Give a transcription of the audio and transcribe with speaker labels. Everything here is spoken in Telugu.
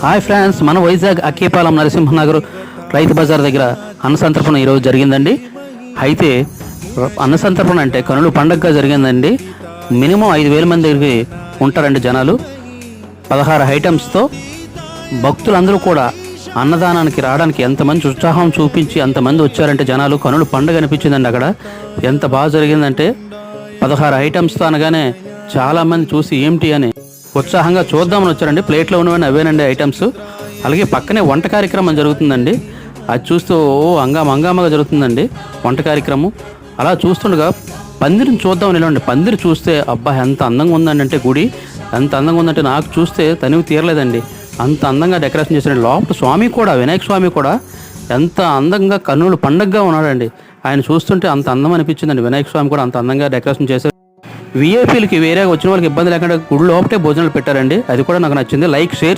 Speaker 1: హాయ్ ఫ్రెండ్స్, మన వైజాగ్ అక్కేపాలెం నరసింహనగర్ రైతు బజార్ దగ్గర అన్నసంతర్పణ ఈరోజు జరిగిందండి. అయితే అన్నసంతర్పణ అంటే కనులు పండగగా జరిగిందండి. మినిమం 5,000 మంది దగ్గరికి ఉంటారండి జనాలు. 16 ఐటమ్స్తో భక్తులందరూ కూడా అన్నదానానికి రావడానికి ఎంతమంది ఉత్సాహం చూపించి అంతమంది వచ్చారంటే జనాలు కనులు పండగ అనిపించిందండి. అక్కడ ఎంత బాగా జరిగిందంటే 16 ఐటమ్స్తో అనగానే చాలామంది చూసి ఏమిటి అని ఉత్సాహంగా చూద్దామని వచ్చారండి. ప్లేట్లో ఉన్నవన్నీ అవేనండి ఐటమ్స్. అలాగే పక్కనే వంట కార్యక్రమం జరుగుతుందండి. అది చూస్తూ హంగామాగా జరుగుతుందండి వంట కార్యక్రమం. అలా చూస్తుండగా పందిరిని చూద్దామని వెళ్ళండి. పందిరి చూస్తే అబ్బా ఎంత అందంగా ఉందండి, అంటే గుడి ఎంత అందంగా ఉందంటే నాకు చూస్తే తనివి తీరలేదండి. అంత అందంగా డెకరేషన్ చేశారండి. లోపల స్వామి కూడా, వినాయక స్వామి కూడా ఎంత అందంగా కన్నులు పండగగా ఉన్నాడండి. ఆయన చూస్తుంటే అంత అందం అనిపించిందండి. వినాయక స్వామి కూడా అంత అందంగా డెకరేషన్ చేశారు. వీఐపీలకి వేరేగా వచ్చిన వాళ్ళకి ఇబ్బంది లేకుండా గుడి లోపటే భోజనాలు పెట్టారండి. అది కూడా నాకు నచ్చింది. Like, share